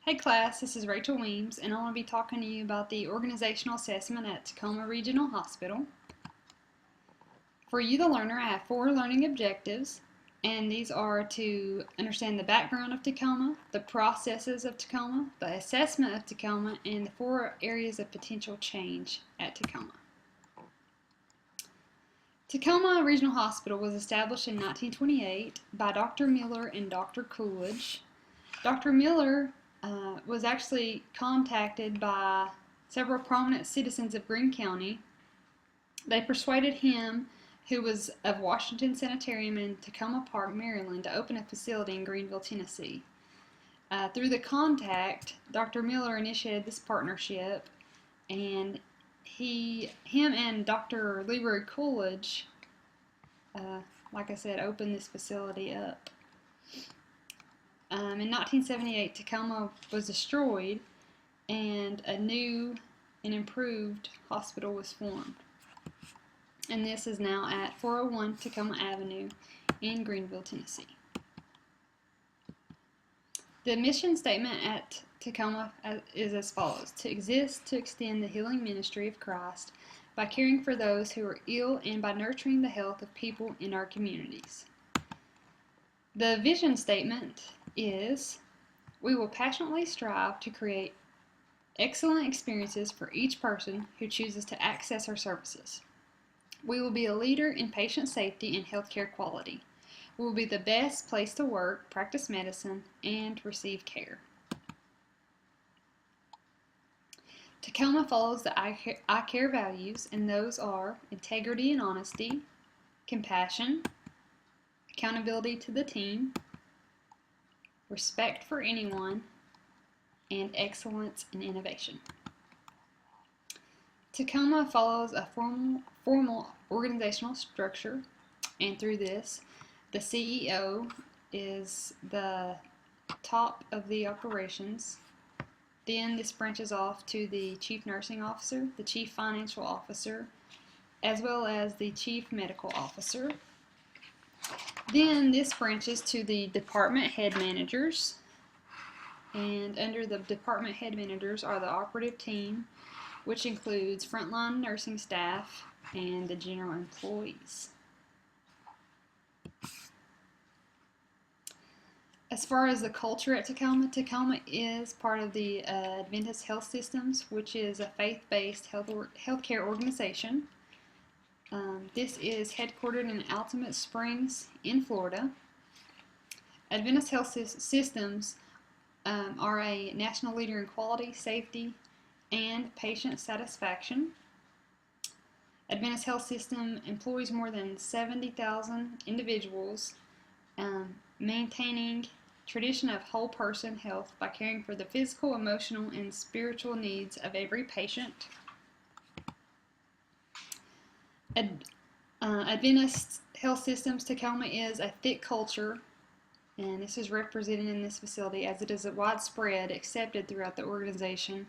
Hey class, this is Rachel Weems, and I'm going to be talking to you about the organizational assessment at Tacoma Regional Hospital. For you, the learner, I have 4 learning objectives, and these are to understand the background of Tacoma, the processes of Tacoma, the assessment of Tacoma, and the 4 areas of potential change at Tacoma. Tacoma Regional Hospital was established in 1928 by Dr. Miller and Dr. Coolidge. Dr. Miller was actually contacted by several prominent citizens of Greene County. They persuaded him, who was of Washington Sanitarium in Tacoma Park, Maryland, to open a facility in Greenville, Tennessee. Through the contact, Dr. Miller initiated this partnership, and him and Dr. Leroy Coolidge, like I said, opened this facility up. In 1978, Tacoma was destroyed, and a new and improved hospital was formed. And this is now at 401 Tacoma Avenue in Greenville, Tennessee. The mission statement at Tacoma is as follows: to exist to extend the healing ministry of Christ by caring for those who are ill and by nurturing the health of people in our communities. The vision statement is: we will passionately strive to create excellent experiences for each person who chooses to access our services. We will be a leader in patient safety and healthcare quality. We will be the best place to work, practice medicine, and receive care. Tacoma follows the I Care values, and those are integrity and honesty, compassion, accountability to the team, respect for anyone, and excellence in innovation. Tacoma follows a formal organizational structure, and through this, the CEO is the top of the operations. Then this branches off to the Chief Nursing Officer, the Chief Financial Officer, as well as the Chief Medical Officer. Then this branches to the department head managers, and under the department head managers are the operative team, which includes frontline nursing staff and the general employees. As far as the culture at Tacoma, Tacoma is part of the Adventist Health Systems, which is a faith-based healthcare organization. This is headquartered in Altamont Springs in Florida. Adventist Health Systems are a national leader in quality, safety, and patient satisfaction. Adventist Health System employs more than 70,000 individuals, maintaining tradition of whole person health by caring for the physical, emotional, and spiritual needs of every patient. Adventist Health Systems Tacoma is a thick culture, and this is represented in this facility as it is widespread, accepted throughout the organization,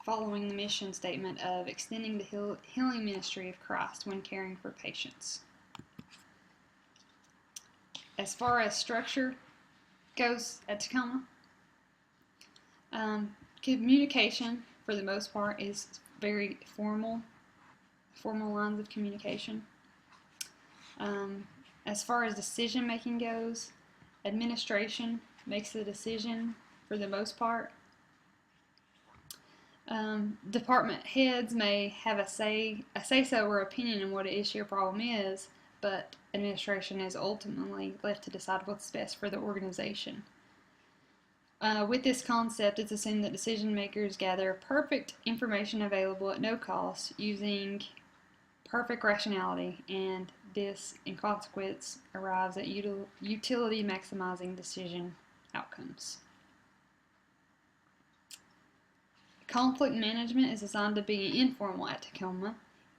following the mission statement of extending the healing ministry of Christ when caring for patients. As far as structure goes at Tacoma, communication for the most part is very formal lines of communication. As far as decision making goes, administration makes the decision for the most part. Department heads may have a say-so or opinion on what an issue or problem is, but administration is ultimately left to decide what's best for the organization. With this concept, it's assumed that decision makers gather perfect information available at no cost using perfect rationality, and this, in consequence, arrives at utility maximizing decision outcomes. Conflict management is designed to be informal at Tacoma.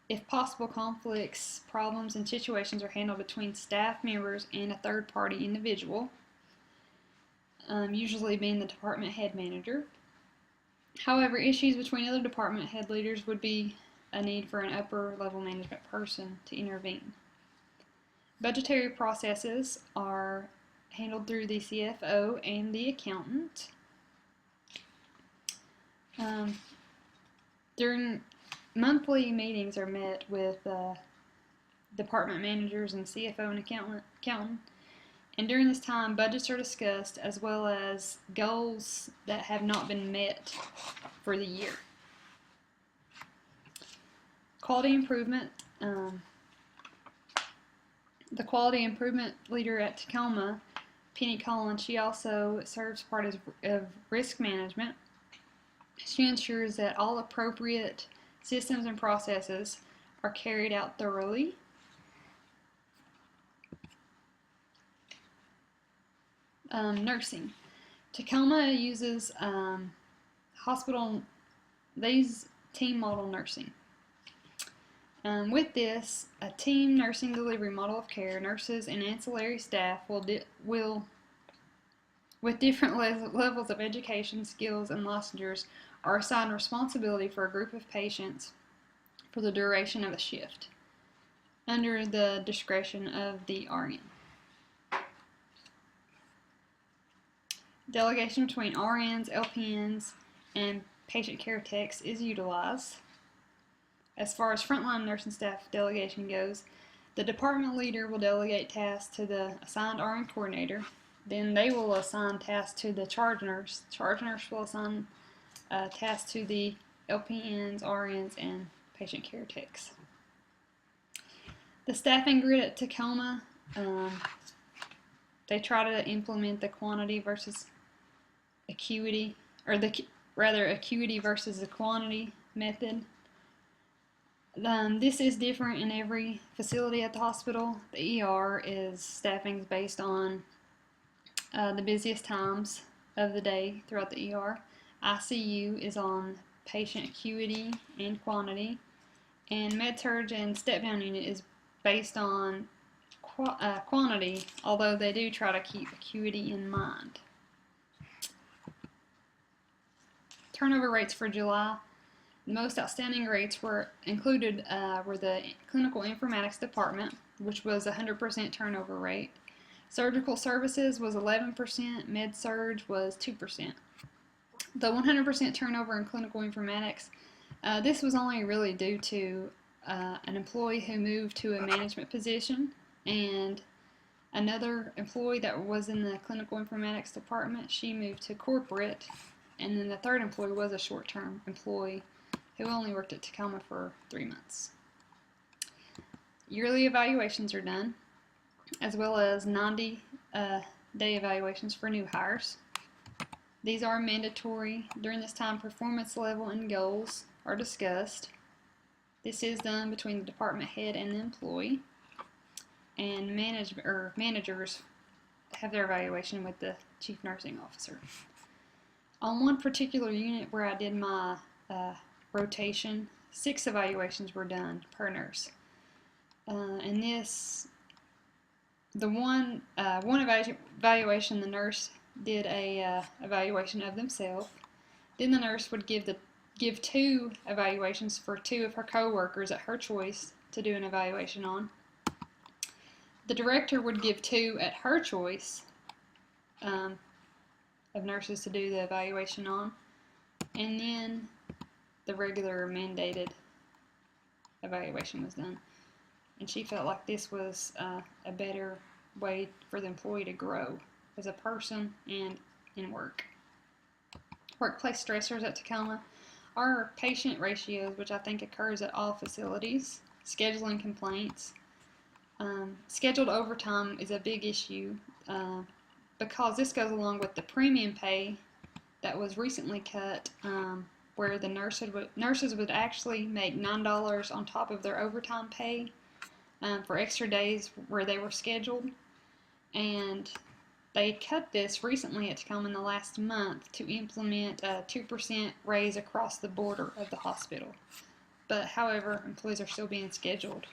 If possible, conflicts, problems, and situations are handled between staff members and a third-party individual, usually being the department head manager. However, issues between other department head leaders would be a need for an upper-level management person to intervene. Budgetary processes are handled through the CFO and the accountant. Um, during monthly meetings are met with department managers and CFO and accountant. And during this time, budgets are discussed as well as goals that have not been met for the year. Quality improvement. The quality improvement leader at Tacoma, Penny Collins, she also serves part of risk management. She ensures that all appropriate systems and processes are carried out thoroughly. Nursing. Tacoma uses these team model nursing. With this, a team nursing delivery model of care, nurses and ancillary staff will with different levels of education, skills, and licensures, are assigned responsibility for a group of patients for the duration of a shift, under the discretion of the RN. Delegation between RNs, LPNs, and patient care techs is utilized. As far as frontline nursing staff delegation goes, the department leader will delegate tasks to the assigned RN coordinator. Then they will assign tasks to the charge nurse. Charge nurse will assign tasks to the LPNs, RNs, and patient care techs. The staffing grid at Tacoma, they try to implement the quantity versus acuity, or acuity versus the quantity method. This is different in every facility at the hospital. The ER is staffing based on the busiest times of the day throughout the ER. ICU is on patient acuity and quantity. And med-surg and step-down unit is based on quantity, although they do try to keep acuity in mind. Turnover rates for July. The most outstanding rates were included were the clinical informatics department, which was 100% turnover rate. Surgical services was 11%, med-surg was 2%. The 100% turnover in clinical informatics, this was only really due to an employee who moved to a management position, and another employee that was in the clinical informatics department, she moved to corporate, and then the third employee was a short-term employee who only worked at Tacoma for 3 months. Yearly evaluations are done, as well as 90-day evaluations for new hires. These are mandatory. During this time, performance level and goals are discussed. This is done between the department head and the employee, and managers have their evaluation with the chief nursing officer. On one particular unit where I did my rotation, 6 evaluations were done per nurse. And this, the one evaluation, the nurse did a evaluation of themselves. Then the nurse would give 2 evaluations for 2 of her co-workers at her choice to do an evaluation on. The director would give 2 at her choice of nurses to do the evaluation on, and then the regular mandated evaluation was done. And she felt like this was a better way for the employee to grow as a person and in work. Workplace stressors at Tacoma are patient ratios, which I think occurs at all facilities, scheduling complaints. Scheduled overtime is a big issue because this goes along with the premium pay that was recently cut, where the nurses would actually make $9 on top of their overtime pay for extra days where they were scheduled. And they cut this recently at Tacoma in the last month to implement a 2% raise across the border of the hospital. But however, employees are still being scheduled,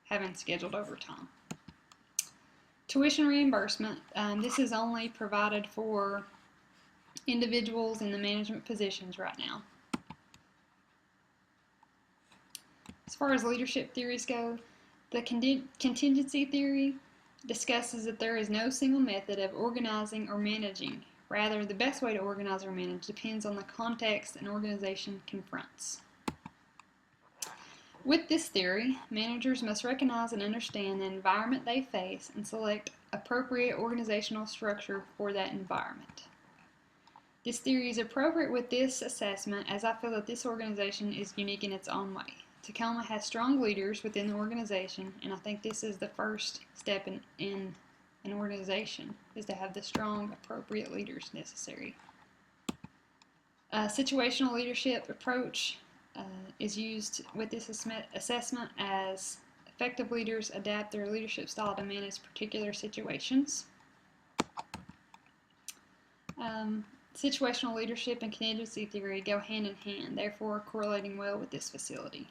having scheduled overtime. Tuition reimbursement. This is only provided for individuals in the management positions right now. As far as leadership theories go, the contingency theory discusses that there is no single method of organizing or managing Rather, the best way to organize or manage depends on the context an organization confronts. With this theory, managers must recognize and understand the environment they face and select appropriate organizational structure for that environment. This theory is appropriate with this assessment as I feel that this organization is unique in its own way. Tacoma has strong leaders within the organization, and I think this is the first step in an organization, is to have the strong, appropriate leaders necessary. Situational leadership approach is used with this assessment as effective leaders adapt their leadership style to manage particular situations. Situational leadership and contingency theory go hand in hand, therefore correlating well with this facility.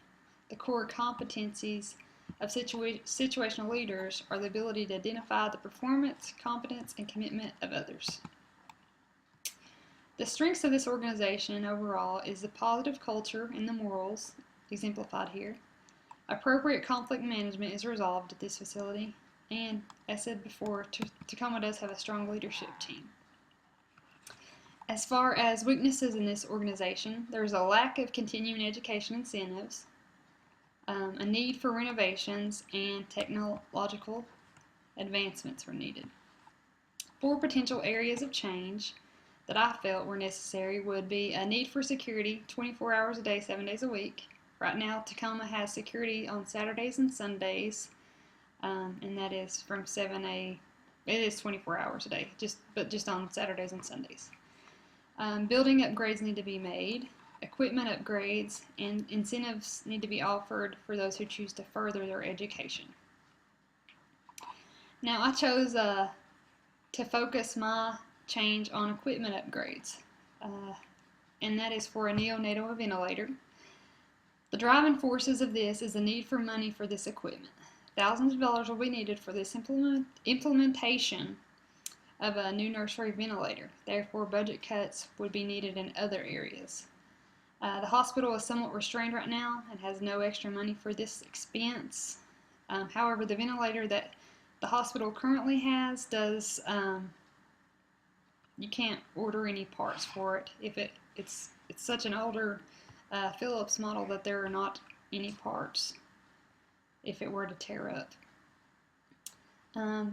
The core competencies of situational leaders are the ability to identify the performance, competence, and commitment of others. The strengths of this organization overall is the positive culture and the morals, exemplified here. Appropriate conflict management is resolved at this facility, and as said before, Tacoma does have a strong leadership team. As far as weaknesses in this organization, there's a lack of continuing education incentives, a need for renovations, and technological advancements were needed. 4 potential areas of change that I felt were necessary would be a need for security 24 hours a day, 7 days a week. Right now, Tacoma has security on Saturdays and Sundays, and that is from 7 it is 24 hours a day, but just on Saturdays and Sundays. Building upgrades need to be made, equipment upgrades, and incentives need to be offered for those who choose to further their education. Now, I chose to focus my change on equipment upgrades, and that is for a neonatal ventilator. The driving forces of this is the need for money for this equipment. Thousands of dollars will be needed for this implementation of a new nursery ventilator. Therefore, budget cuts would be needed in other areas. The hospital is somewhat restrained right now and has no extra money for this expense. However, the ventilator that the hospital currently has does, you can't order any parts for it. It's such an older Philips model that there are not any parts if it were to tear up.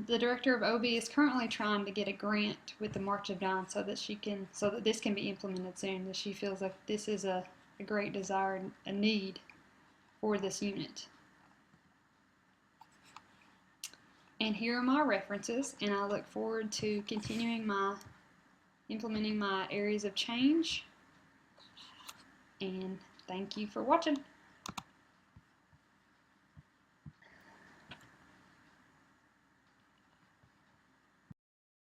The director of OB is currently trying to get a grant with the March of Dimes so that this can be implemented soon. That she feels like this is a great desire and a need for this unit. And here are my references, and I look forward to continuing implementing my areas of change. And thank you for watching.